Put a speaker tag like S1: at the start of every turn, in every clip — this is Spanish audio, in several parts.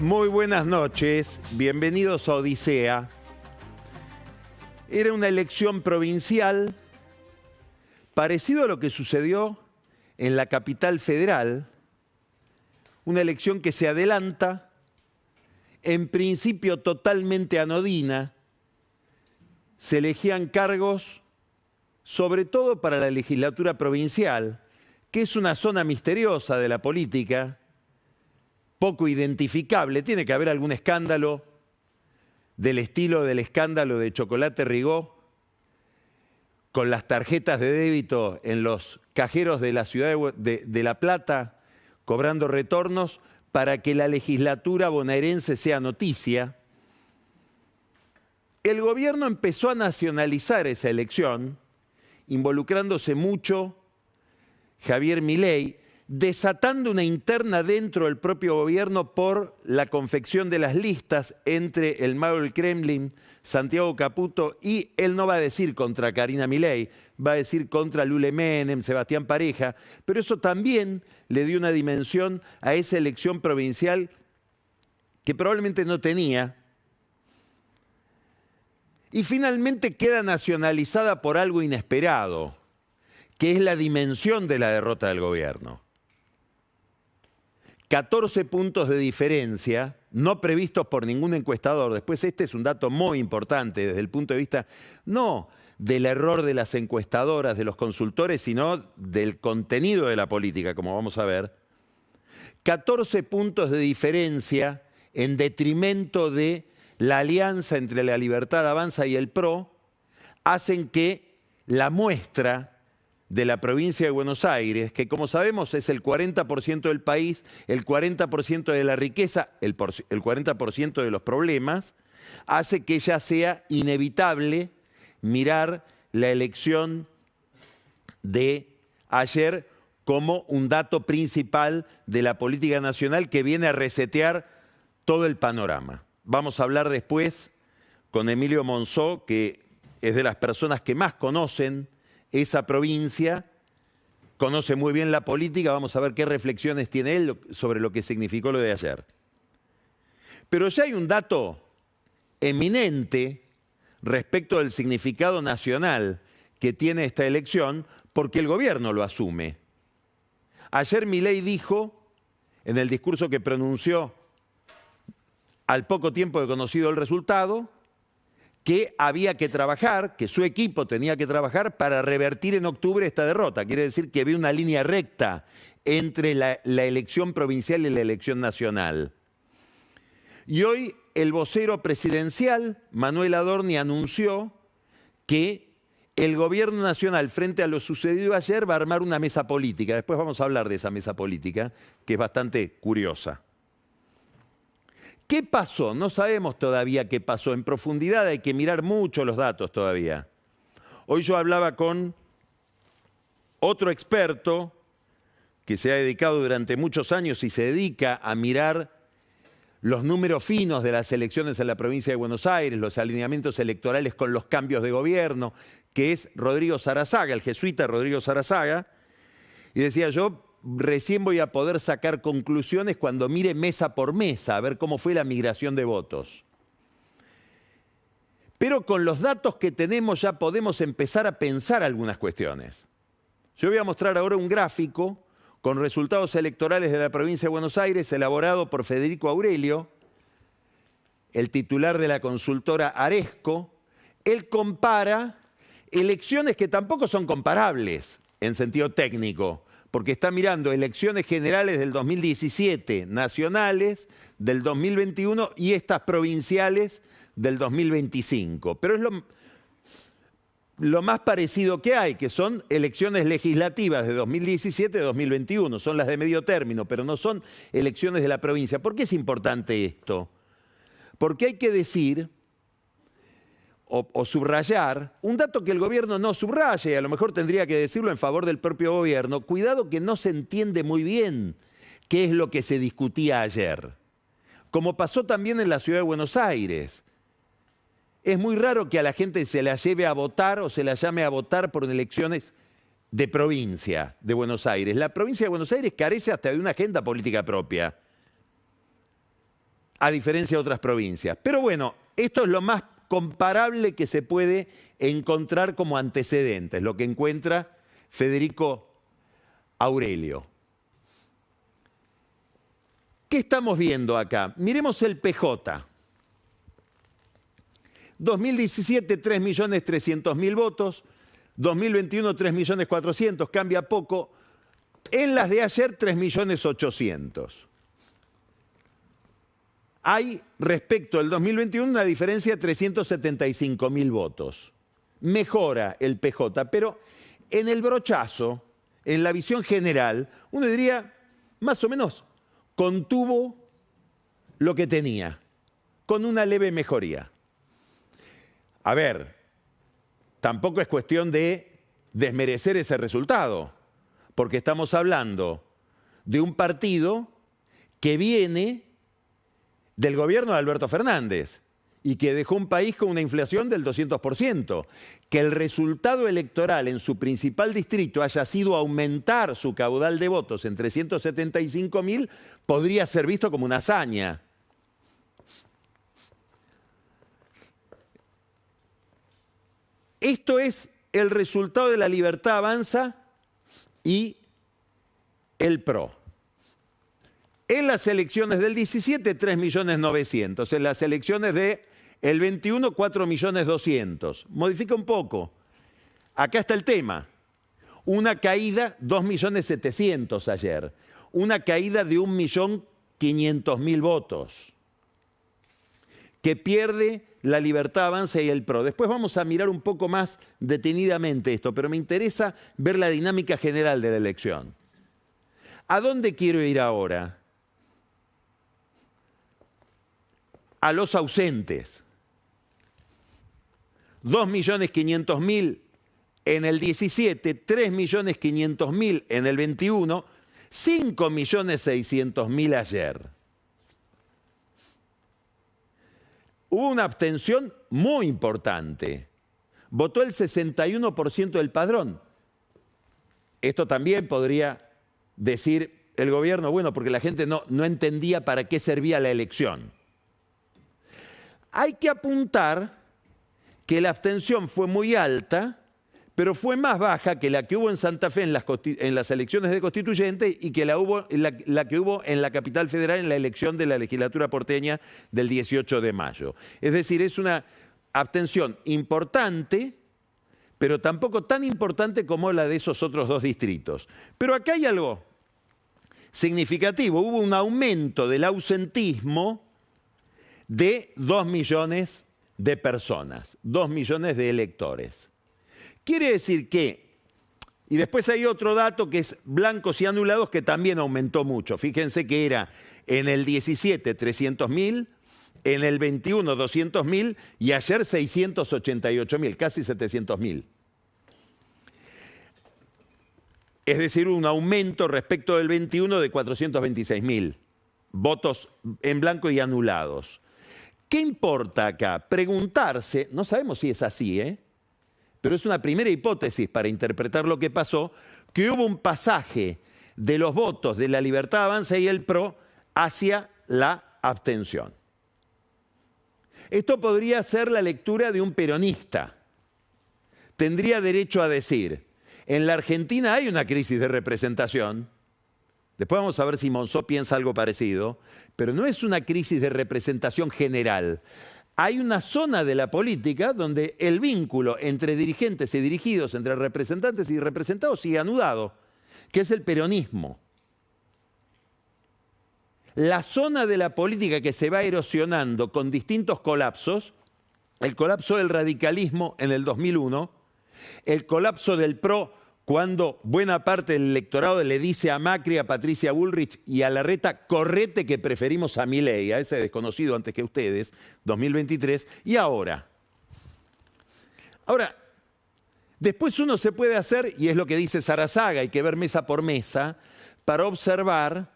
S1: Muy buenas noches, bienvenidos a Odisea. Era una elección provincial, parecido a lo que sucedió en la capital federal, una elección que se adelanta, en principio totalmente anodina. Se elegían cargos, sobre todo para la legislatura provincial, que es una zona misteriosa de la política, poco identificable. Tiene que haber algún escándalo del estilo del escándalo de Chocolate Rigó, con las tarjetas de débito en los cajeros de la ciudad de La Plata, cobrando retornos para que la legislatura bonaerense sea noticia. El gobierno empezó a nacionalizar esa elección, involucrándose mucho Javier Milei, desatando una interna dentro del propio gobierno por la confección de las listas entre el mago del Kremlin, Santiago Caputo, y él no va a decir contra Karina Milei, va a decir contra Lule Menem, Sebastián Pareja, pero eso también le dio una dimensión a esa elección provincial que probablemente no tenía. Y finalmente queda nacionalizada por algo inesperado, que es la dimensión de la derrota del gobierno. 14 puntos de diferencia, no previstos por ningún encuestador. Después este es un dato muy importante desde el punto de vista, no del error de las encuestadoras, de los consultores, sino del contenido de la política, como vamos a ver. 14 puntos de diferencia en detrimento de la alianza entre la Libertad Avanza y el PRO, hacen que la muestra de la provincia de Buenos Aires, que como sabemos es el 40% del país, el 40% de la riqueza, el 40% de los problemas, hace que ya sea inevitable mirar la elección de ayer como un dato principal de la política nacional que viene a resetear todo el panorama. Vamos a hablar después con Emilio Monzó, que es de las personas que más conocen esa provincia, conoce muy bien la política. Vamos a ver qué reflexiones tiene él sobre lo que significó lo de ayer. Pero ya hay un dato eminente respecto del significado nacional que tiene esta elección, porque el gobierno lo asume. Ayer Milei dijo, en el discurso que pronunció al poco tiempo de conocido el resultado, que había que trabajar, que su equipo tenía que trabajar para revertir en octubre esta derrota. Quiere decir que ve una línea recta entre la elección provincial y la elección nacional. Y hoy el vocero presidencial, Manuel Adorni, anunció que el gobierno nacional, frente a lo sucedido ayer, va a armar una mesa política. Después vamos a hablar de esa mesa política, que es bastante curiosa. ¿Qué pasó? No sabemos todavía qué pasó. En profundidad hay que mirar mucho los datos todavía. Hoy yo hablaba con otro experto que se ha dedicado durante muchos años y se dedica a mirar los números finos de las elecciones en la provincia de Buenos Aires, los alineamientos electorales con los cambios de gobierno, que es Rodrigo Sarazaga, el jesuita Rodrigo Sarazaga. Y decía yo, recién voy a poder sacar conclusiones cuando mire mesa por mesa, a ver cómo fue la migración de votos. Pero con los datos que tenemos ya podemos empezar a pensar algunas cuestiones. Yo voy a mostrar ahora un gráfico con resultados electorales de la provincia de Buenos Aires, elaborado por Federico Aurelio, el titular de la consultora Aresco. Él compara elecciones que tampoco son comparables en sentido técnico, porque está mirando elecciones generales del 2017, nacionales del 2021 y estas provinciales del 2025. Pero es lo más parecido que hay, que son elecciones legislativas de 2017 y 2021. Son las de medio término, pero no son elecciones de la provincia. ¿Por qué es importante esto? Porque hay que decir o subrayar un dato que el gobierno no subraya, y a lo mejor tendría que decirlo en favor del propio gobierno. Cuidado que no se entiende muy bien qué es lo que se discutía ayer. Como pasó también en la ciudad de Buenos Aires. Es muy raro que a la gente se la lleve a votar o se la llame a votar por elecciones de provincia de Buenos Aires. La provincia de Buenos Aires carece hasta de una agenda política propia. a diferencia de otras provincias. Pero bueno, esto es lo más comparable que se puede encontrar como antecedentes, lo que encuentra Federico Aurelio. ¿Qué estamos viendo acá? Miremos el PJ. 2017, 3.300.000 votos. 2021, 3.400.000, cambia poco. En las de ayer, 3.800.000. Hay, respecto al 2021, una diferencia de 375.000 votos. Mejora el PJ, pero en el brochazo, en la visión general, uno diría, más o menos, contuvo lo que tenía, con una leve mejoría. A ver, tampoco es cuestión de desmerecer ese resultado, porque estamos hablando de un partido que viene del gobierno de Alberto Fernández y que dejó un país con una inflación del 200%. Que el resultado electoral en su principal distrito haya sido aumentar su caudal de votos en 375.000 podría ser visto como una hazaña. Esto es el resultado de La Libertad Avanza y el PRO. En las elecciones del 17, 3.900.000. En las elecciones del 21, 4.200.000. Modifica un poco. Acá está el tema. Una caída, 2.700.000 ayer. Una caída de 1.500.000 votos. Que pierde La Libertad Avanza y el PRO. Después vamos a mirar un poco más detenidamente esto, pero me interesa ver la dinámica general de la elección. ¿A dónde quiero ir ahora? A los ausentes. 2.500.000 en el 17, 3.500.000 en el 21, 5.600.000 ayer. Hubo una abstención muy importante. Votó el 61% del padrón. Esto también podría decir el gobierno, bueno, porque la gente no entendía para qué servía la elección. Hay que apuntar que la abstención fue muy alta, pero fue más baja que la que hubo en Santa Fe en las elecciones de constituyente y que la que hubo en la capital federal en la elección de la legislatura porteña del 18 de mayo. Es decir, es una abstención importante, pero tampoco tan importante como la de esos otros dos distritos. Pero acá hay algo significativo. Hubo un aumento del ausentismo de 2 millones de personas, 2 millones de electores. Quiere decir que, y después hay otro dato que es blancos y anulados que también aumentó mucho. Fíjense que era en el 17 300.000, en el 21 200.000 y ayer 688.000, casi 700.000. Es decir, un aumento respecto del 21 de 426.000 votos en blanco y anulados. ¿Qué importa acá? Preguntarse, no sabemos si es así, pero es una primera hipótesis para interpretar lo que pasó, que hubo un pasaje de los votos de La Libertad Avanza y el PRO hacia la abstención. Esto podría ser la lectura de un peronista. Tendría derecho a decir, en la Argentina hay una crisis de representación. Después vamos a ver si Monzó piensa algo parecido, pero no es una crisis de representación general. Hay una zona de la política donde el vínculo entre dirigentes y dirigidos, entre representantes y representados sigue anudado, que es el peronismo. La zona de la política que se va erosionando con distintos colapsos, el colapso del radicalismo en el 2001, el colapso del PRO cuando buena parte del electorado le dice a Macri, a Patricia Bullrich y a Larreta, correte que preferimos a Milei, a ese desconocido antes que ustedes, 2023, y ahora. Ahora, después uno se puede hacer, y es lo que dice Sarazaga, hay que ver mesa por mesa, para observar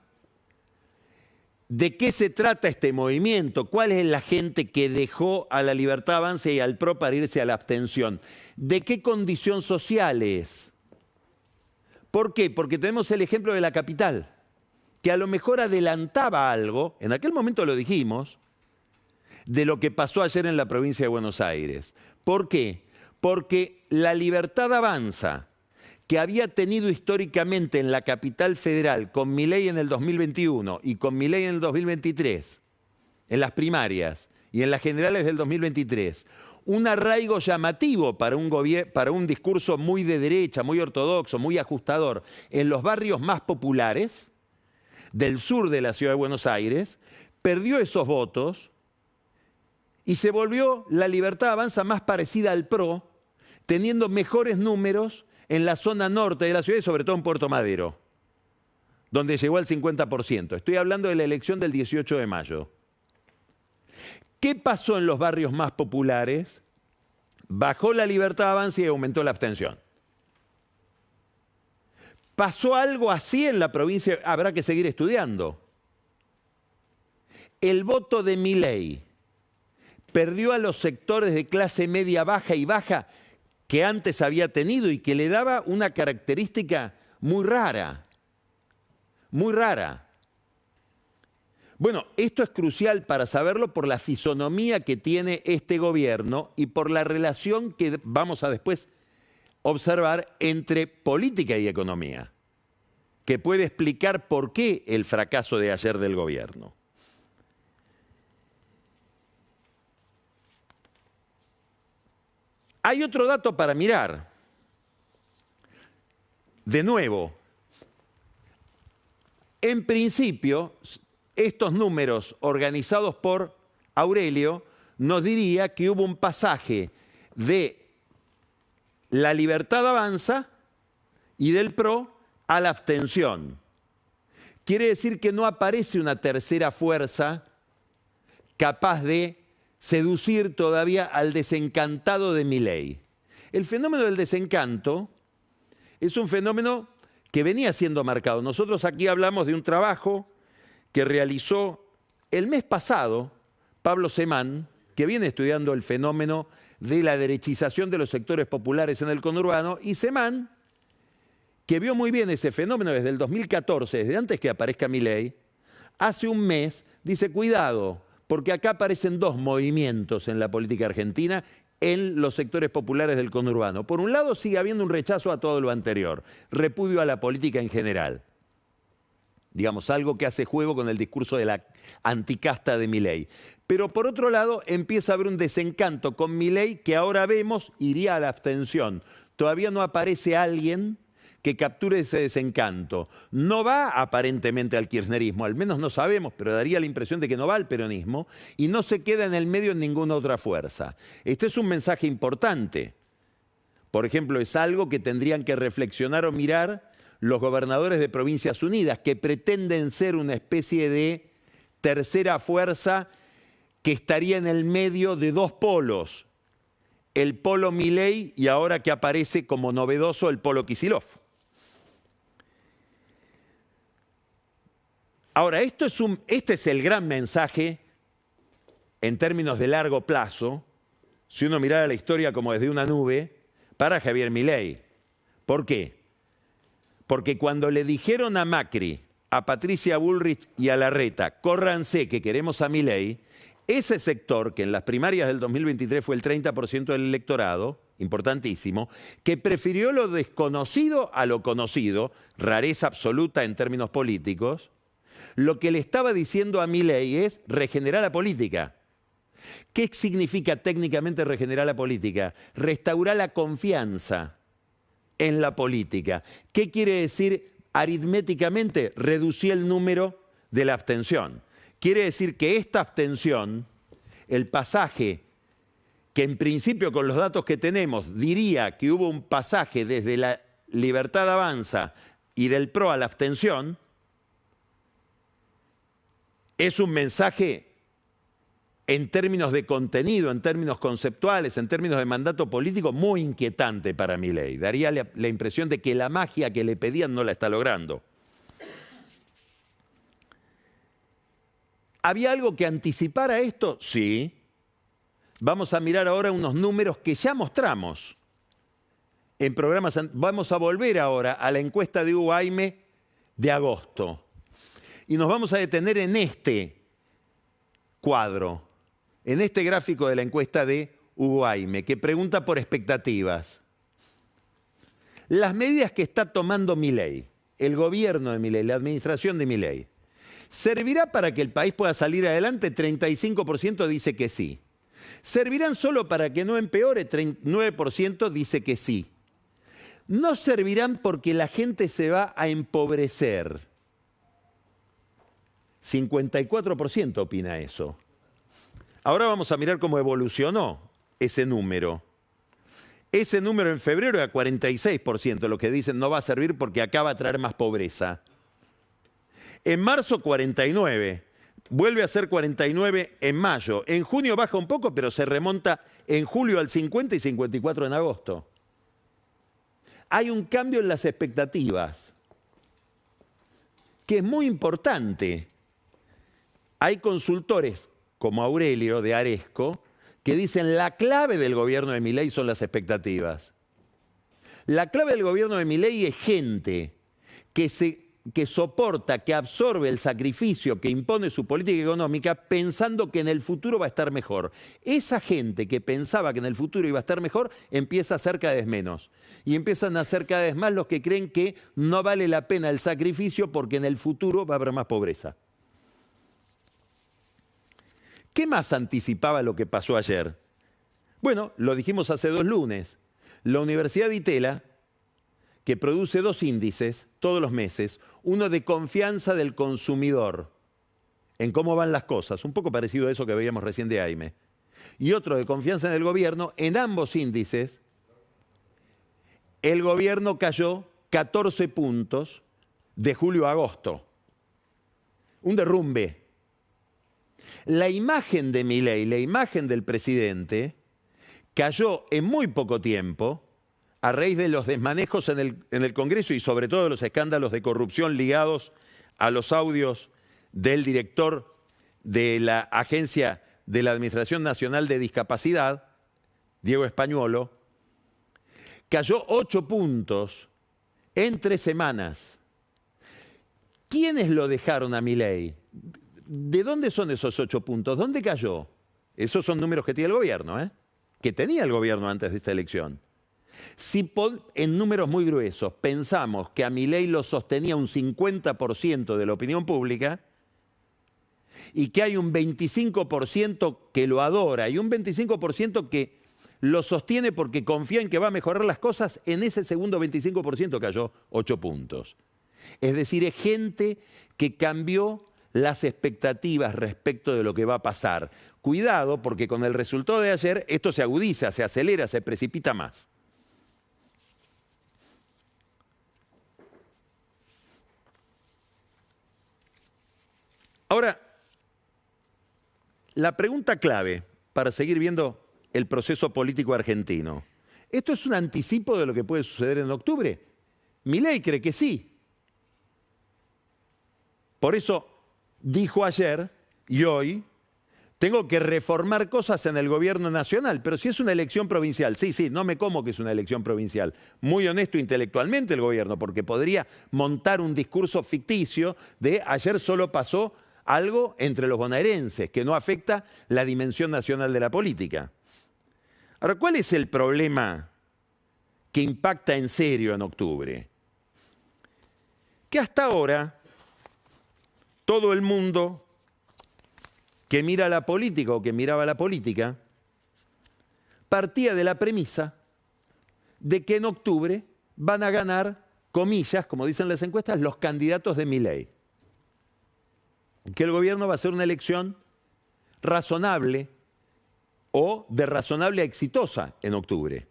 S1: de qué se trata este movimiento, cuál es la gente que dejó a La Libertad Avanza y al PRO para irse a la abstención, de qué condición social es. ¿Por qué? Porque tenemos el ejemplo de la capital. que a lo mejor adelantaba algo, en aquel momento lo dijimos, de lo que pasó ayer en la provincia de Buenos Aires. ¿Por qué? Porque la Libertad Avanza, que había tenido históricamente en la capital federal, con Milei en el 2021 y con Milei en el 2023, en las primarias y en las generales del 2023, un arraigo llamativo para un discurso muy de derecha, muy ortodoxo, muy ajustador, en los barrios más populares del sur de la ciudad de Buenos Aires, perdió esos votos y se volvió la Libertad Avanza más parecida al PRO, teniendo mejores números en la zona norte de la ciudad y sobre todo en Puerto Madero, donde llegó al 50%. Estoy hablando de la elección del 18 de mayo. ¿Qué pasó en los barrios más populares? Bajó la Libertad Avanza y aumentó la abstención. ¿Pasó algo así en la provincia? Habrá que seguir estudiando. El voto de Milei perdió a los sectores de clase media baja y baja que antes había tenido y que le daba una característica muy rara. Muy rara. Bueno, esto es crucial para saberlo por la fisonomía que tiene este gobierno y por la relación que vamos a después observar entre política y economía, que puede explicar por qué el fracaso de ayer del gobierno. Hay otro dato para mirar. De nuevo, en principio, estos números organizados por Aurelio nos diría que hubo un pasaje de la Libertad Avanza y del PRO a la abstención. Quiere decir que no aparece una tercera fuerza capaz de seducir todavía al desencantado de Milei. El fenómeno del desencanto es un fenómeno que venía siendo marcado. Nosotros aquí hablamos de un trabajo que realizó el mes pasado Pablo Semán, que viene estudiando el fenómeno de la derechización de los sectores populares en el conurbano, y Semán, que vio muy bien ese fenómeno desde el 2014, desde antes que aparezca Milei, hace un mes dice, cuidado, porque acá aparecen dos movimientos en la política argentina en los sectores populares del conurbano. Por un lado, sigue habiendo un rechazo a todo lo anterior, repudio a la política en general. Digamos, algo que hace juego con el discurso de la anticasta de Milei. Pero por otro lado, empieza a haber un desencanto con Milei que ahora vemos iría a la abstención. Todavía no aparece alguien que capture ese desencanto. No va aparentemente al kirchnerismo, al menos no sabemos, pero daría la impresión de que no va al peronismo y no se queda en el medio en ninguna otra fuerza. Este es un mensaje importante. Por ejemplo, es algo que tendrían que reflexionar o mirar los gobernadores de Provincias Unidas, que pretenden ser una especie de tercera fuerza que estaría en el medio de dos polos, el polo Milei y ahora que aparece como novedoso el polo Kicillof. Ahora, este es el gran mensaje en términos de largo plazo, si uno mirara la historia como desde una nube, para Javier Milei. ¿Por qué? Porque cuando le dijeron a Macri, a Patricia Bullrich y a Larreta, córranse que queremos a Milei, ese sector, que en las primarias del 2023 fue el 30% del electorado, importantísimo, que prefirió lo desconocido a lo conocido, rareza absoluta en términos políticos, lo que le estaba diciendo a Milei es regenerar la política. ¿Qué significa técnicamente regenerar la política? Restaurar la confianza en la política. ¿Qué quiere decir aritméticamente? Reducir el número de la abstención. Quiere decir que esta abstención, el pasaje que en principio con los datos que tenemos diría que hubo un pasaje desde la Libertad Avanza y del PRO a la abstención, es un mensaje en términos de contenido, en términos conceptuales, en términos de mandato político, muy inquietante para Milei. Daría la impresión de que la magia que le pedían no la está logrando. ¿Había algo que anticipara esto? Sí. Vamos a mirar ahora unos números que ya mostramos en programas. Vamos a volver ahora a la encuesta de Hugo Aime de agosto. Y nos vamos a detener en este cuadro, en este gráfico de la encuesta de Hugo Aime, que pregunta por expectativas. Las medidas que está tomando Milei, el gobierno de Milei, la administración de Milei, ¿servirá para que el país pueda salir adelante? 35% dice que sí. ¿Servirán solo para que no empeore? 39% dice que sí. No servirán porque la gente se va a empobrecer. 54% opina eso. Ahora vamos a mirar cómo evolucionó ese número. Ese número en febrero era 46%, lo que dicen no va a servir porque acá va a traer más pobreza. En marzo 49%, vuelve a ser 49% en mayo. En junio baja un poco, pero se remonta en julio al 50% y 54% en agosto. Hay un cambio en las expectativas, que es muy importante. Hay consultores como Aurelio de Aresco que dicen la clave del gobierno de Milei son las expectativas. La clave del gobierno de Milei es gente que soporta, que absorbe el sacrificio que impone su política económica pensando que en el futuro va a estar mejor. Esa gente que pensaba que en el futuro iba a estar mejor empieza a ser cada vez menos. Y empiezan a ser cada vez más los que creen que no vale la pena el sacrificio porque en el futuro va a haber más pobreza. ¿Qué más anticipaba lo que pasó ayer? Bueno, lo dijimos hace 2 lunes. La Universidad de Itela, que produce 2 índices todos los meses, uno de confianza del consumidor en cómo van las cosas, un poco parecido a eso que veíamos recién de Aime, y otro de confianza en el gobierno. En ambos índices, el gobierno cayó 14 puntos de julio a agosto. Un derrumbe. La imagen de Milei, la imagen del presidente, cayó en muy poco tiempo a raíz de los desmanejos en el Congreso y sobre todo de los escándalos de corrupción ligados a los audios del director de la Agencia de la Administración Nacional de Discapacidad, Diego Españuolo. Cayó 8 puntos en 3 semanas. ¿Quiénes lo dejaron a Milei? ¿De dónde son esos 8 puntos? ¿Dónde cayó? Esos son números que tiene el gobierno, que tenía el gobierno antes de esta elección. Si en números muy gruesos pensamos que a Milei lo sostenía un 50% de la opinión pública y que hay un 25% que lo adora y un 25% que lo sostiene porque confía en que va a mejorar las cosas, en ese segundo 25% cayó 8 puntos. Es decir, es gente que cambió las expectativas respecto de lo que va a pasar. Cuidado, porque con el resultado de ayer esto se agudiza, se acelera, se precipita más. Ahora, la pregunta clave para seguir viendo el proceso político argentino. ¿Esto es un anticipo de lo que puede suceder en octubre? Milei cree que sí. Por eso dijo ayer y hoy, tengo que reformar cosas en el gobierno nacional, pero si es una elección provincial, sí, no me como que es una elección provincial. Muy honesto intelectualmente el gobierno, porque podría montar un discurso ficticio de ayer solo pasó algo entre los bonaerenses, que no afecta la dimensión nacional de la política. Ahora, ¿cuál es el problema que impacta en serio en octubre? Que hasta ahora todo el mundo que mira la política o que miraba la política partía de la premisa de que en octubre van a ganar, comillas, como dicen las encuestas, los candidatos de Milei. Que el gobierno va a hacer una elección razonable o de razonable a exitosa en octubre.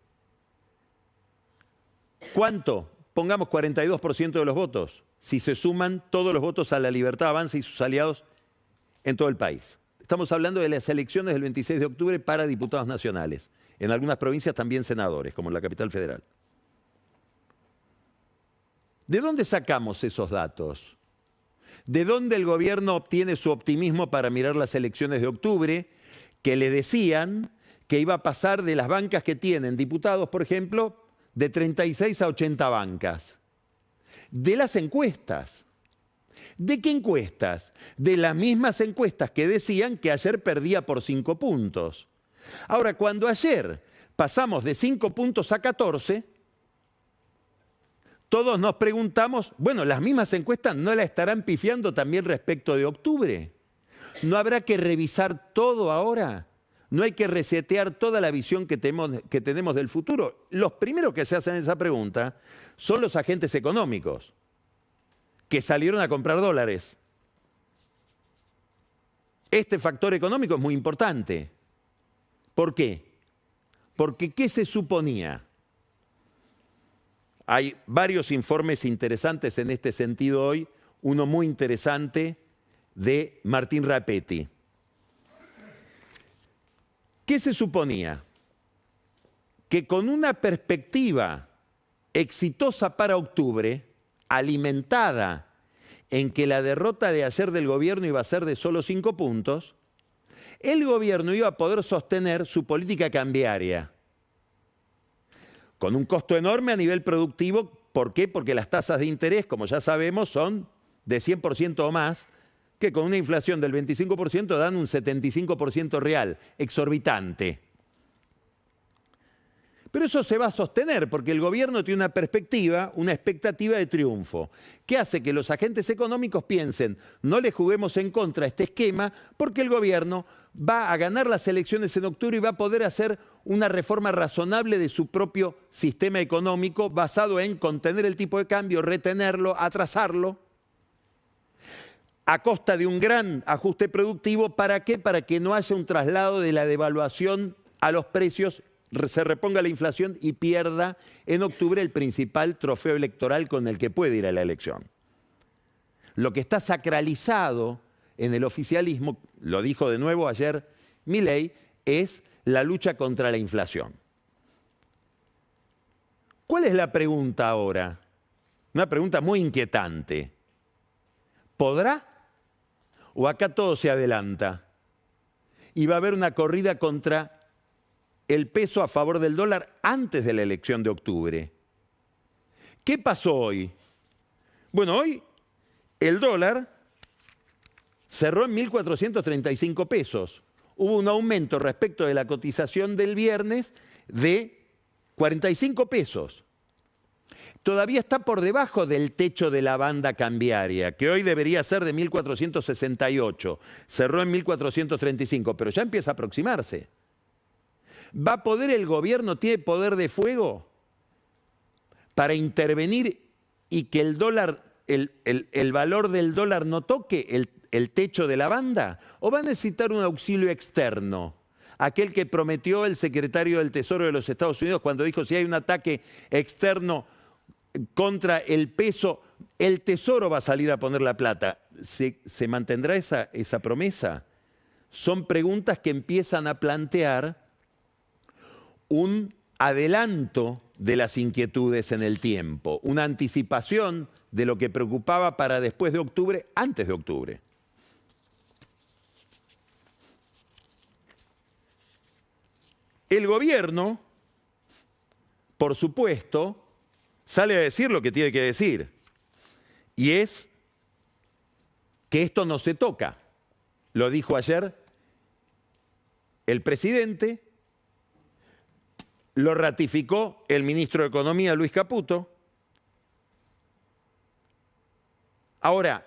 S1: ¿Cuánto? Pongamos 42% de los votos, si se suman todos los votos a La Libertad Avanza y sus aliados en todo el país. Estamos hablando de las elecciones del 26 de octubre para diputados nacionales. En algunas provincias también senadores, como en la capital federal. ¿De dónde sacamos esos datos? ¿De dónde el gobierno obtiene su optimismo para mirar las elecciones de octubre, que le decían que iba a pasar de las bancas que tienen diputados, por ejemplo, de 36 a 80 bancas? De las encuestas. ¿De qué encuestas? De las mismas encuestas que decían que ayer perdía por 5 puntos. Ahora, cuando ayer pasamos de 5 puntos a 14, todos nos preguntamos, bueno, las mismas encuestas no la estarán pifiando también respecto de octubre. ¿No habrá que revisar todo ahora? ¿No hay que resetear toda la visión que tenemos del futuro? Los primeros que se hacen esa pregunta son los agentes económicos, que salieron a comprar dólares. Este factor económico es muy importante. ¿Por qué? Porque ¿qué se suponía? Hay varios informes interesantes en este sentido hoy, uno muy interesante de Martín Rapetti. ¿Qué se suponía? Que con una perspectiva exitosa para octubre, alimentada en que la derrota de ayer del gobierno iba a ser de solo 5 puntos, el gobierno iba a poder sostener su política cambiaria con un costo enorme a nivel productivo. ¿Por qué? Porque las tasas de interés, como ya sabemos, son de 100% o más, que con una inflación del 25% dan un 75% real, exorbitante. Pero eso se va a sostener porque el gobierno tiene una perspectiva, una expectativa de triunfo, que hace que los agentes económicos piensen, no le juguemos en contra a este esquema porque el gobierno va a ganar las elecciones en octubre y va a poder hacer una reforma razonable de su propio sistema económico basado en contener el tipo de cambio, retenerlo, atrasarlo, a costa de un gran ajuste productivo. ¿Para qué? Para que no haya un traslado de la devaluación a los precios, se reponga la inflación y pierda en octubre el principal trofeo electoral con el que puede ir a la elección. Lo que está sacralizado en el oficialismo, lo dijo de nuevo ayer Milei, es la lucha contra la inflación. ¿Cuál es la pregunta ahora? Una pregunta muy inquietante. ¿Podrá? ¿O acá todo se adelanta? Y va a haber una corrida contra el peso a favor del dólar antes de la elección de octubre. ¿Qué pasó hoy? Bueno, hoy el dólar cerró en 1.435 pesos. Hubo un aumento respecto de la cotización del viernes de 45 pesos. Todavía está por debajo del techo de la banda cambiaria, que hoy debería ser de 1.468. Cerró en 1.435, pero ya empieza a aproximarse. ¿Va a poder el gobierno, tiene poder de fuego para intervenir y que el dólar, el valor del dólar no toque el techo de la banda? ¿O va a necesitar un auxilio externo? Aquel que prometió el secretario del Tesoro de los Estados Unidos cuando dijo si hay un ataque externo contra el peso, el Tesoro va a salir a poner la plata. ¿Se mantendrá esa promesa? Son preguntas que empiezan a plantear un adelanto de las inquietudes en el tiempo, una anticipación de lo que preocupaba para después de octubre, antes de octubre. El gobierno, por supuesto, sale a decir lo que tiene que decir, y es que esto no se toca. Lo dijo ayer el presidente, lo ratificó el ministro de Economía, Luis Caputo. Ahora,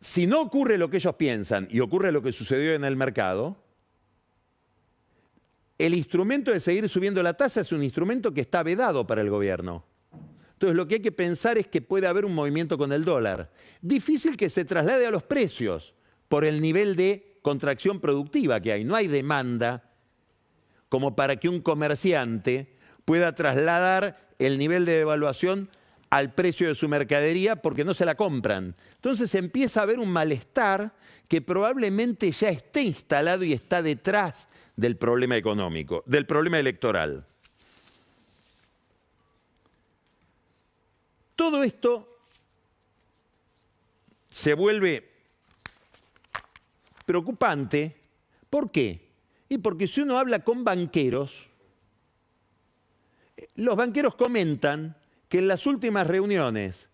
S1: si no ocurre lo que ellos piensan y ocurre lo que sucedió en el mercado, el instrumento de seguir subiendo la tasa es un instrumento que está vedado para el gobierno. Entonces, lo que hay que pensar es que puede haber un movimiento con el dólar. Difícil que se traslade a los precios por el nivel de contracción productiva que hay. No hay demanda como para que un comerciante pueda trasladar el nivel de devaluación al precio de su mercadería porque no se la compran. Entonces empieza a haber un malestar que probablemente ya esté instalado y está detrás del problema económico, del problema electoral. Todo esto se vuelve preocupante. ¿Por qué? Y porque si uno habla con banqueros, los banqueros comentan que en las últimas reuniones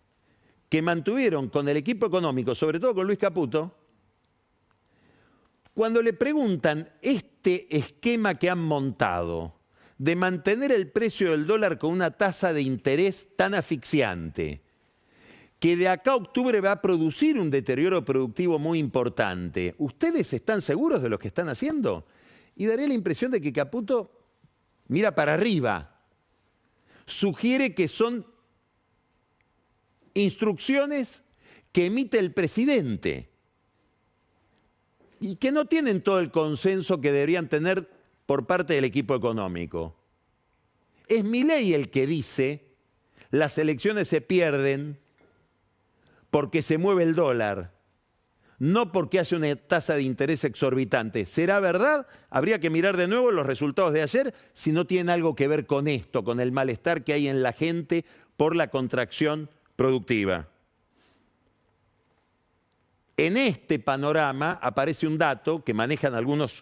S1: que mantuvieron con el equipo económico, sobre todo con Luis Caputo, cuando le preguntan este esquema que han montado de mantener el precio del dólar con una tasa de interés tan asfixiante, que de acá a octubre va a producir un deterioro productivo muy importante, ¿ustedes están seguros de lo que están haciendo? Y daría la impresión de que Caputo mira para arriba, sugiere que son instrucciones que emite el presidente y que no tienen todo el consenso que deberían tener por parte del equipo económico. Es Milei el que dice, las elecciones se pierden porque se mueve el dólar, no porque haya una tasa de interés exorbitante. ¿Será verdad? Habría que mirar de nuevo los resultados de ayer si no tienen algo que ver con esto, con el malestar que hay en la gente por la contracción productiva. En este panorama aparece un dato que manejan algunas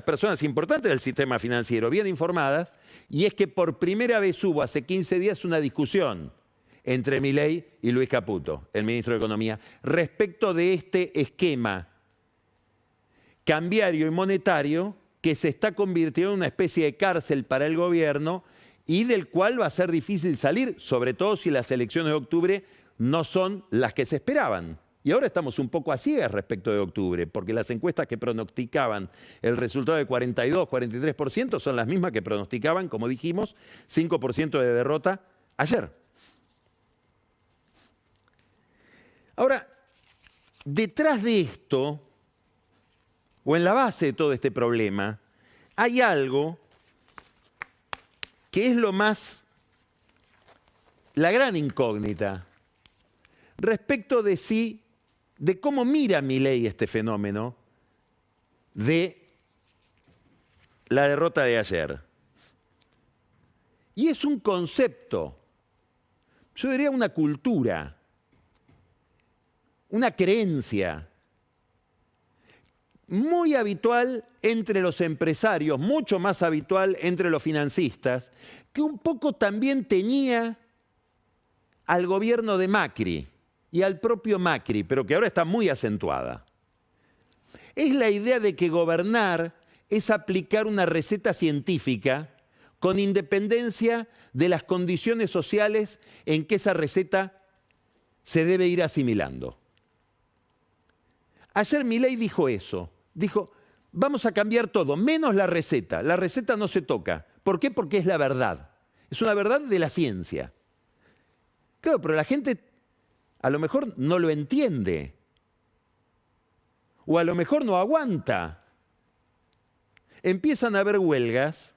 S1: personas importantes del sistema financiero, bien informadas, y es que por primera vez hubo hace 15 días una discusión entre Milei y Luis Caputo, el ministro de Economía, respecto de este esquema cambiario y monetario que se está convirtiendo en una especie de cárcel para el gobierno y del cual va a ser difícil salir, sobre todo si las elecciones de octubre no son las que se esperaban. Y ahora estamos un poco a ciegas respecto de octubre, porque las encuestas que pronosticaban el resultado de 42, 43% son las mismas que pronosticaban, como dijimos, 5% de derrota ayer. Ahora, detrás de esto, o en la base de todo este problema, hay algo que es la gran incógnita, respecto de cómo mira Milei este fenómeno de la derrota de ayer. Y es un concepto, yo diría una cultura, una creencia muy habitual entre los empresarios, mucho más habitual entre los financistas, que un poco también tenía al gobierno de Macri y al propio Macri, pero que ahora está muy acentuada. Es la idea de que gobernar es aplicar una receta científica con independencia de las condiciones sociales en que esa receta se debe ir asimilando. Ayer Milei dijo eso, dijo, vamos a cambiar todo, menos la receta no se toca. ¿Por qué? Porque es la verdad, es una verdad de la ciencia. Claro, pero la gente a lo mejor no lo entiende, o a lo mejor no aguanta. Empiezan a haber huelgas,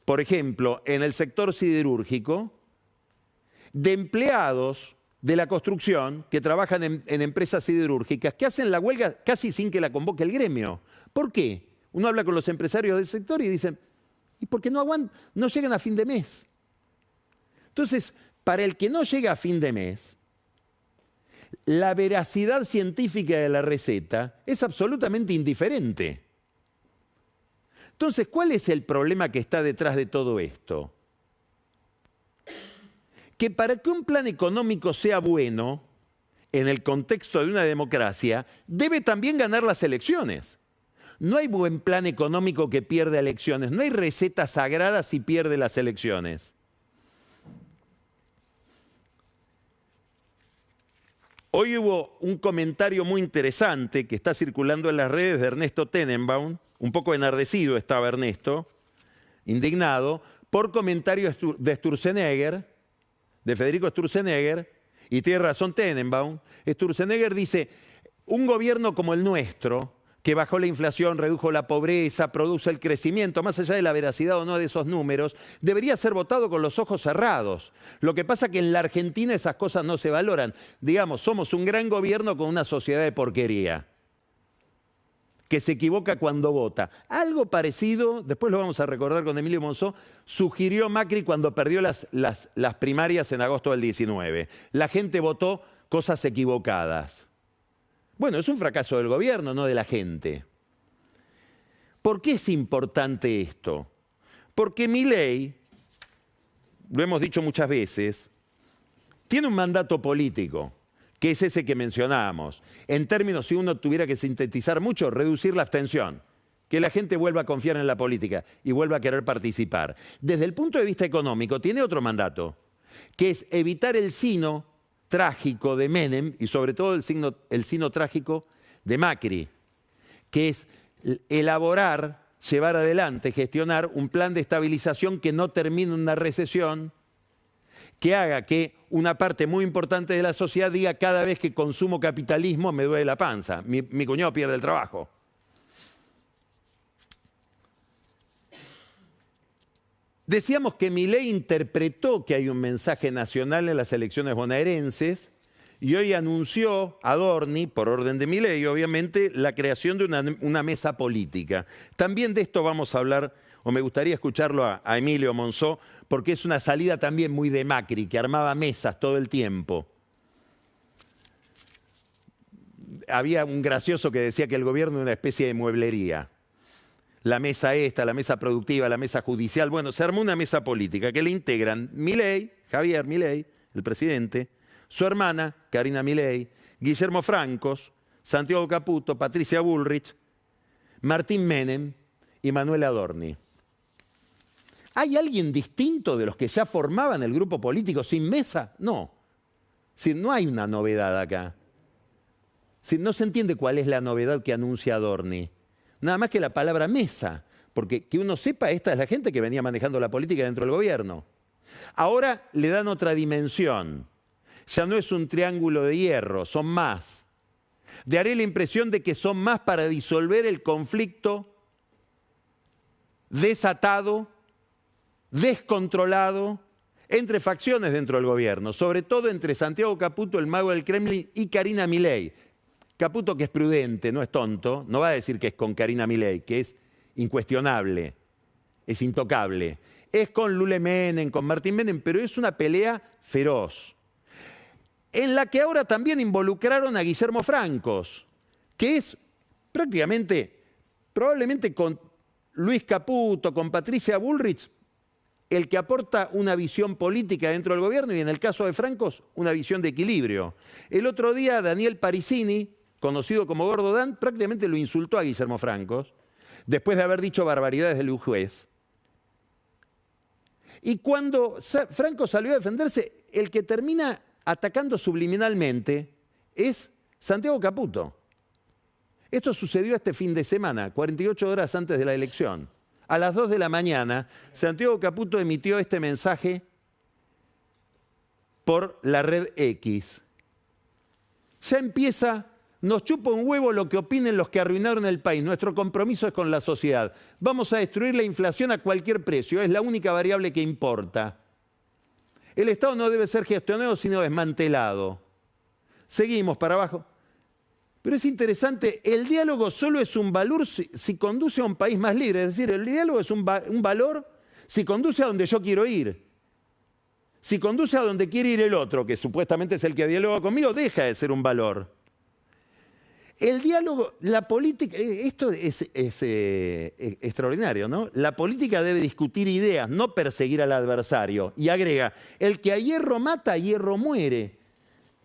S1: por ejemplo, en el sector siderúrgico, de empleados de la construcción que trabajan en empresas siderúrgicas, que hacen la huelga casi sin que la convoque el gremio. ¿Por qué? Uno habla con los empresarios del sector y dicen, ¿y por qué no llegan a fin de mes? Entonces, para el que no llega a fin de mes, la veracidad científica de la receta es absolutamente indiferente. Entonces, ¿cuál es el problema que está detrás de todo esto? Que para que un plan económico sea bueno, en el contexto de una democracia, debe también ganar las elecciones. No hay buen plan económico que pierda elecciones, no hay receta sagrada si pierde las elecciones. Hoy hubo un comentario muy interesante que está circulando en las redes de Ernesto Tenenbaum, un poco enardecido estaba Ernesto, indignado, por comentarios de Sturzenegger, de Federico Sturzenegger, y tiene razón Tenenbaum. Sturzenegger dice, un gobierno como el nuestro, que bajó la inflación, redujo la pobreza, produce el crecimiento, más allá de la veracidad o no de esos números, debería ser votado con los ojos cerrados. Lo que pasa es que en la Argentina esas cosas no se valoran. Digamos, somos un gran gobierno con una sociedad de porquería, que se equivoca cuando vota. Algo parecido, después lo vamos a recordar con Emilio Monzó, sugirió Macri cuando perdió las primarias en agosto del 19. La gente votó cosas equivocadas. Bueno, es un fracaso del gobierno, no de la gente. ¿Por qué es importante esto? Porque Milei, lo hemos dicho muchas veces, tiene un mandato político, que es ese que mencionábamos. En términos, si uno tuviera que sintetizar mucho, reducir la abstención. Que la gente vuelva a confiar en la política y vuelva a querer participar. Desde el punto de vista económico, tiene otro mandato, que es evitar el sino trágico de Menem y sobre todo el sino trágico de Macri, que es elaborar, llevar adelante, gestionar un plan de estabilización que no termine en una recesión, que haga que una parte muy importante de la sociedad diga cada vez que consumo capitalismo me duele la panza, mi cuñado pierde el trabajo. Decíamos que Milei interpretó que hay un mensaje nacional en las elecciones bonaerenses y hoy anunció Adorni, por orden de Milei, obviamente, la creación de una mesa política. También de esto vamos a hablar, o me gustaría escucharlo a Emilio Monzó, porque es una salida también muy de Macri, que armaba mesas todo el tiempo. Había un gracioso que decía que el gobierno era una especie de mueblería. La mesa esta, la mesa productiva, la mesa judicial. Bueno, se armó una mesa política que le integran Milei, Javier Milei, el presidente, su hermana, Karina Milei, Guillermo Francos, Santiago Caputo, Patricia Bullrich, Martín Menem y Manuel Adorni. ¿Hay alguien distinto de los que ya formaban el grupo político sin mesa? No. Si no hay una novedad acá. Si no se entiende cuál es la novedad que anuncia Adorni. Nada más que la palabra mesa, porque que uno sepa, esta es la gente que venía manejando la política dentro del gobierno. Ahora le dan otra dimensión. Ya no es un triángulo de hierro, son más. Daré la impresión de que son más para disolver el conflicto desatado, descontrolado, entre facciones dentro del gobierno, sobre todo entre Santiago Caputo, el mago del Kremlin, y Karina Milei. Caputo, que es prudente, no es tonto, no va a decir que es con Karina Milei, que es incuestionable, es intocable. Es con Lule Menem, con Martín Menem, pero es una pelea feroz, en la que ahora también involucraron a Guillermo Francos, que es prácticamente, probablemente con Luis Caputo, con Patricia Bullrich, el que aporta una visión política dentro del gobierno y en el caso de Francos, una visión de equilibrio. El otro día Daniel Parisini, conocido como Gordo Dan, prácticamente lo insultó a Guillermo Francos, después de haber dicho barbaridades del juez. Y cuando Franco salió a defenderse, el que termina atacando subliminalmente es Santiago Caputo. Esto sucedió este fin de semana, 48 horas antes de la elección. A las 2 de la mañana, Santiago Caputo emitió este mensaje por la red X. Ya empieza, nos chupa un huevo lo que opinen los que arruinaron el país. Nuestro compromiso es con la sociedad. Vamos a destruir la inflación a cualquier precio. Es la única variable que importa. El Estado no debe ser gestionado, sino desmantelado. Seguimos para abajo. Pero es interesante, el diálogo solo es un valor si conduce a un país más libre. Es decir, el diálogo es un valor si conduce a donde yo quiero ir. Si conduce a donde quiere ir el otro, que supuestamente es el que dialoga conmigo, deja de ser un valor. El diálogo, la política, esto es extraordinario, ¿no? La política debe discutir ideas, no perseguir al adversario. Y agrega, el que a hierro mata, a hierro muere.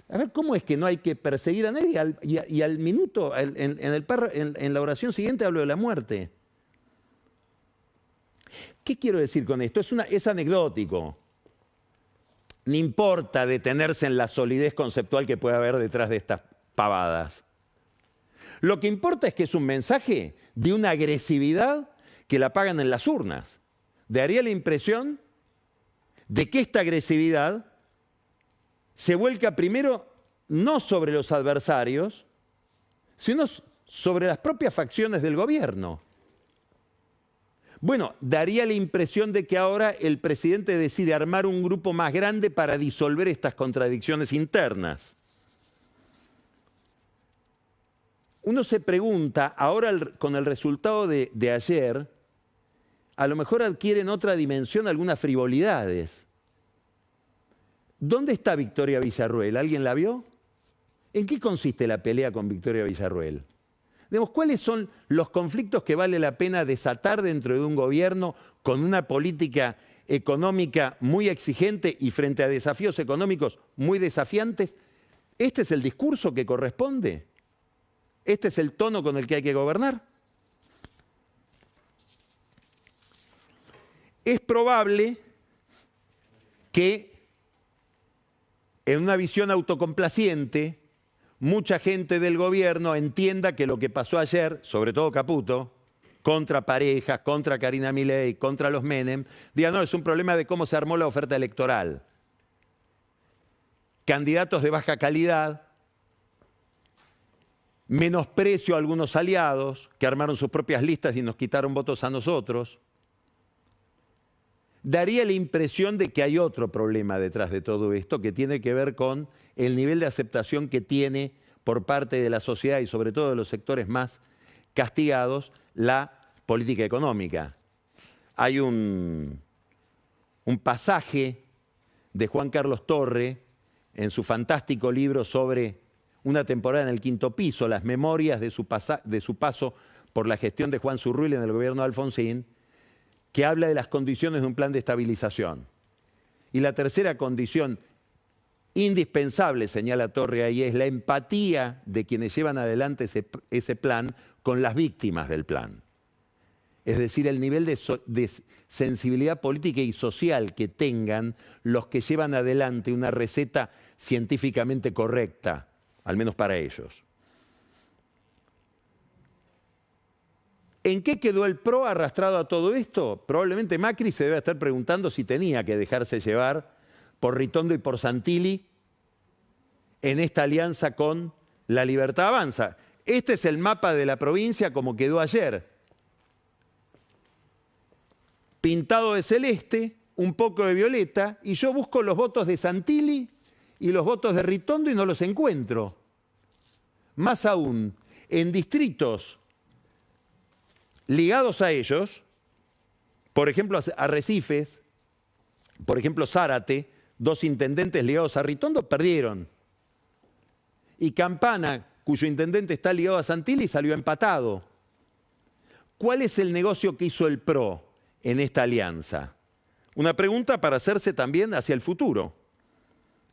S1: A ver, ¿cómo es que no hay que perseguir a nadie? Y al minuto, en la oración siguiente hablo de la muerte. ¿Qué quiero decir con esto? Es anecdótico. No importa detenerse en la solidez conceptual que puede haber detrás de estas pavadas. Lo que importa es que es un mensaje de una agresividad que la pagan en las urnas. Daría la impresión de que esta agresividad se vuelca primero no sobre los adversarios, sino sobre las propias facciones del gobierno. Bueno, daría la impresión de que ahora el presidente decide armar un grupo más grande para disolver estas contradicciones internas. Uno se pregunta, ahora con el resultado de ayer, a lo mejor adquieren otra dimensión algunas frivolidades. ¿Dónde está Victoria Villarruel? ¿Alguien la vio? ¿En qué consiste la pelea con Victoria Villarruel? Digamos, ¿cuáles son los conflictos que vale la pena desatar dentro de un gobierno con una política económica muy exigente y frente a desafíos económicos muy desafiantes, ¿este es el discurso que corresponde? ¿Este es el tono con el que hay que gobernar? Es probable que en una visión autocomplaciente, mucha gente del gobierno entienda que lo que pasó ayer, sobre todo Caputo, contra Parejas, contra Karina Milei, contra los Menem, diga, no, es un problema de cómo se armó la oferta electoral. Candidatos de baja calidad, menosprecio a algunos aliados que armaron sus propias listas y nos quitaron votos a nosotros. Daría la impresión de que hay otro problema detrás de todo esto que tiene que ver con el nivel de aceptación que tiene por parte de la sociedad y sobre todo de los sectores más castigados la política económica. Hay un pasaje de Juan Carlos Torre en su fantástico libro sobre una temporada en el quinto piso, las memorias de su paso por la gestión de Juan Zurruil en el gobierno de Alfonsín, que habla de las condiciones de un plan de estabilización. Y la tercera condición indispensable, señala Torre ahí, es la empatía de quienes llevan adelante ese plan con las víctimas del plan. Es decir, el nivel de sensibilidad política y social que tengan los que llevan adelante una receta científicamente correcta, al menos para ellos. ¿En qué quedó el PRO arrastrado a todo esto? Probablemente Macri se debe estar preguntando si tenía que dejarse llevar por Ritondo y por Santilli en esta alianza con La Libertad Avanza. Este es el mapa de la provincia como quedó ayer. Pintado de celeste, un poco de violeta, y yo busco los votos de Santilli y los votos de Ritondo y no los encuentro. Más aún, en distritos ligados a ellos, por ejemplo Arrecifes, por ejemplo Zárate, dos intendentes ligados a Ritondo perdieron. Y Campana, cuyo intendente está ligado a Santilli, salió empatado. ¿Cuál es el negocio que hizo el PRO en esta alianza? Una pregunta para hacerse también hacia el futuro.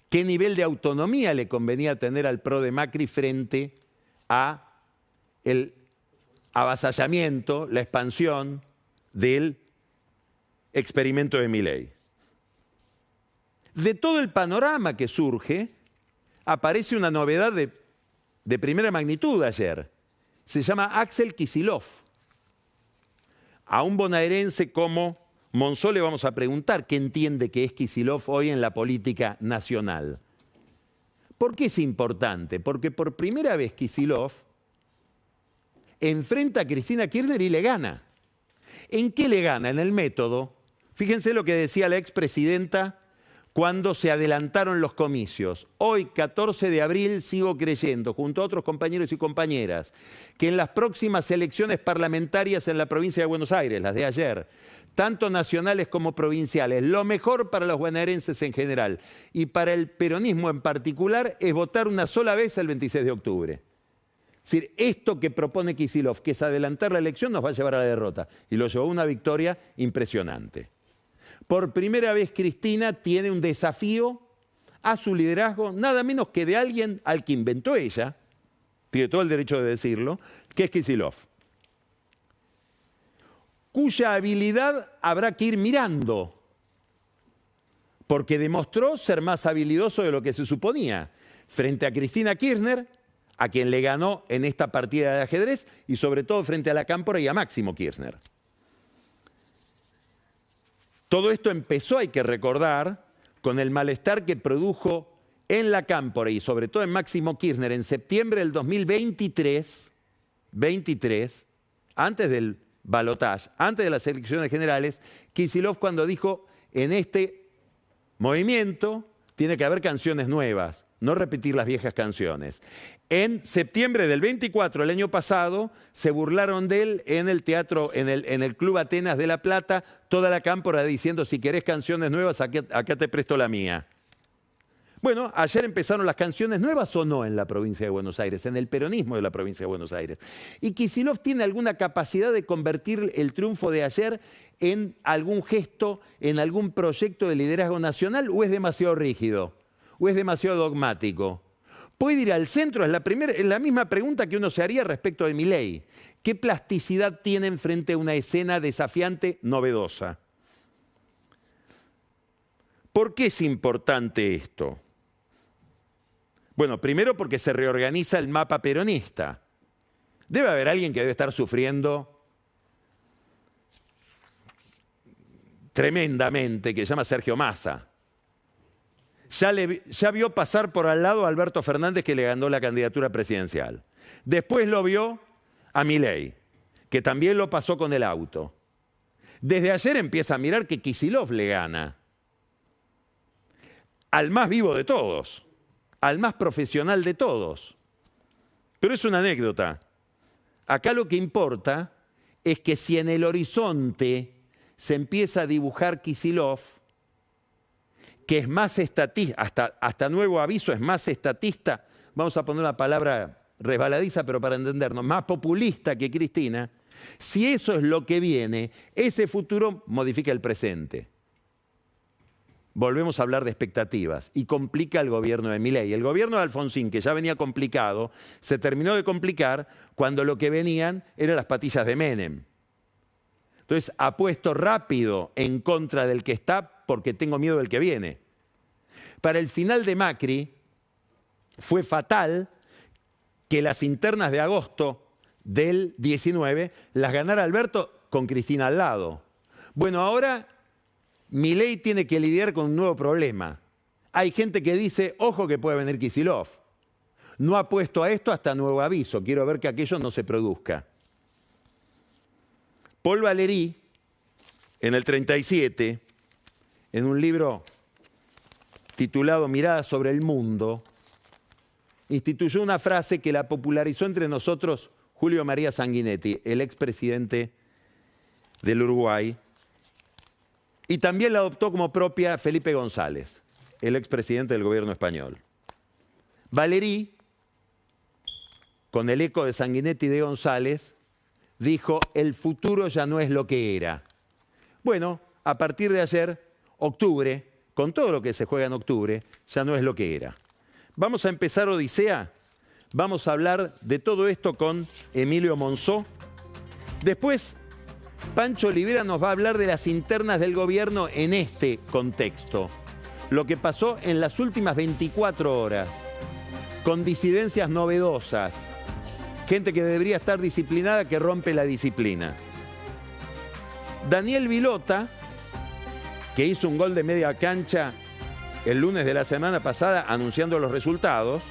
S1: ¿Qué nivel de autonomía le convenía tener al PRO de Macri frente a el avasallamiento, la expansión del experimento de Milei? De todo el panorama que surge, aparece una novedad de primera magnitud ayer. Se llama Axel Kicillof. A un bonaerense como Monzó le vamos a preguntar qué entiende que es Kicillof hoy en la política nacional. ¿Por qué es importante? Porque por primera vez Kicillof enfrenta a Cristina Kirchner y le gana. ¿En qué le gana? En el método. Fíjense lo que decía la expresidenta cuando se adelantaron los comicios. Hoy, 14 de abril, sigo creyendo, junto a otros compañeros y compañeras, que en las próximas elecciones parlamentarias en la provincia de Buenos Aires, las de ayer, tanto nacionales como provinciales, lo mejor para los bonaerenses en general y para el peronismo en particular es votar una sola vez el 26 de octubre. Es decir, esto que propone Kicillof, que es adelantar la elección, nos va a llevar a la derrota. Y lo llevó a una victoria impresionante. Por primera vez Cristina tiene un desafío a su liderazgo, nada menos que de alguien al que inventó ella, tiene todo el derecho de decirlo, que es Kicillof, cuya habilidad habrá que ir mirando, porque demostró ser más habilidoso de lo que se suponía, frente a Cristina Kirchner, a quien le ganó en esta partida de ajedrez, y sobre todo frente a la Cámpora y a Máximo Kirchner. Todo esto empezó, hay que recordar, con el malestar que produjo en la Cámpora y sobre todo en Máximo Kirchner en septiembre del 2023, antes del balotaje, antes de las elecciones generales, Kicillof cuando dijo, en este movimiento tiene que haber canciones nuevas, no repetir las viejas canciones. En septiembre del 24, el año pasado, se burlaron de él en el teatro, en el Club Atenas de La Plata, toda la Cámpora diciendo, si querés canciones nuevas, acá te presto la mía. Bueno, ayer empezaron las canciones nuevas o no en la provincia de Buenos Aires, en el peronismo de la provincia de Buenos Aires. ¿Y Kicillof tiene alguna capacidad de convertir el triunfo de ayer en algún gesto, en algún proyecto de liderazgo nacional, o es demasiado rígido, o es demasiado dogmático? ¿Puede ir al centro? Es la misma pregunta que uno se haría respecto de Milei. ¿Qué plasticidad tienen frente a una escena desafiante, novedosa? ¿Por qué es importante esto? Bueno, primero porque se reorganiza el mapa peronista. Debe haber alguien que debe estar sufriendo tremendamente, que se llama Sergio Massa. Ya vio pasar por al lado a Alberto Fernández, que le ganó la candidatura presidencial. Después lo vio a Milei, que también lo pasó con el auto. Desde ayer empieza a mirar que Kicillof le gana al más vivo de todos, al más profesional de todos. Pero es una anécdota. Acá lo que importa es que si en el horizonte se empieza a dibujar Kicillof, que es más estatista, hasta nuevo aviso es más estatista, vamos a poner una palabra resbaladiza, pero para entendernos, más populista que Cristina, si eso es lo que viene, ese futuro modifica el presente. Volvemos a hablar de expectativas y complica el gobierno de Milei. El gobierno de Alfonsín, que ya venía complicado, se terminó de complicar cuando lo que venían eran las patillas de Menem. Entonces, apuesto rápido en contra del que está porque tengo miedo del que viene. Para el final de Macri fue fatal que las internas de agosto del 19 las ganara Alberto con Cristina al lado. Bueno, ahora Milei tiene que lidiar con un nuevo problema. Hay gente que dice, ojo que puede venir Kicillof. No apuesto a esto hasta nuevo aviso. Quiero ver que aquello no se produzca. Paul Valéry, en el 37, en un libro titulado Mirada sobre el mundo, instituyó una frase que la popularizó entre nosotros Julio María Sanguinetti, el expresidente del Uruguay, y también la adoptó como propia Felipe González, el expresidente del gobierno español. Valéry, con el eco de Sanguinetti y de González, dijo, el futuro ya no es lo que era. Bueno, a partir de ayer, octubre, con todo lo que se juega en octubre, ya no es lo que era. Vamos a empezar Odisea. Vamos a hablar de todo esto con Emilio Monzó. Después, Pancho Olivera nos va a hablar de las internas del gobierno en este contexto. Lo que pasó en las últimas 24 horas, con disidencias novedosas. Gente que debería estar disciplinada, que rompe la disciplina. Daniel Vilota, que hizo un gol de media cancha el lunes de la semana pasada anunciando los resultados,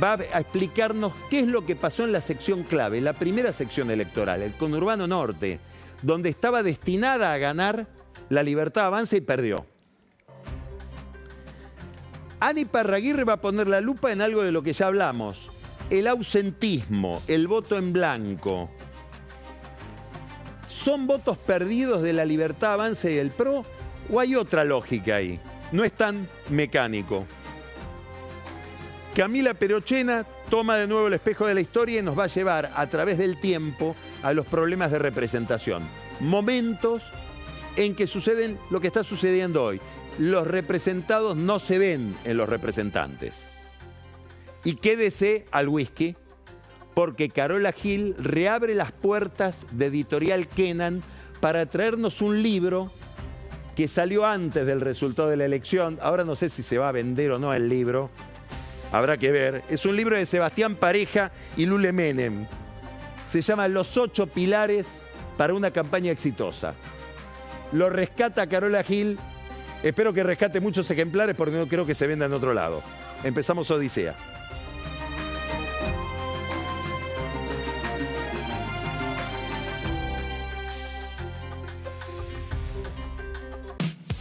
S1: va a explicarnos qué es lo que pasó en la sección clave, la primera sección electoral, el conurbano norte, donde estaba destinada a ganar la Libertad Avanza y perdió. Ani Parraguirre va a poner la lupa en algo de lo que ya hablamos, el ausentismo, el voto en blanco. ¿Son votos perdidos de la Libertad Avanza y del PRO o hay otra lógica ahí? No es tan mecánico. Camila Perochena toma de nuevo el espejo de la historia y nos va a llevar a través del tiempo a los problemas de representación. Momentos en que suceden lo que está sucediendo hoy. Los representados no se ven en los representantes. Y quédese al whisky, porque Carola Gil reabre las puertas de Editorial Kenan para traernos un libro que salió antes del resultado de la elección. Ahora no sé si se va a vender o no el libro. Habrá que ver. Es un libro de Sebastián Pareja y Lule Menem. Se llama Los 8 pilares para una campaña exitosa. Lo rescata Carola Gil. Espero que rescate muchos ejemplares porque no creo que se venda en otro lado. Empezamos Odisea.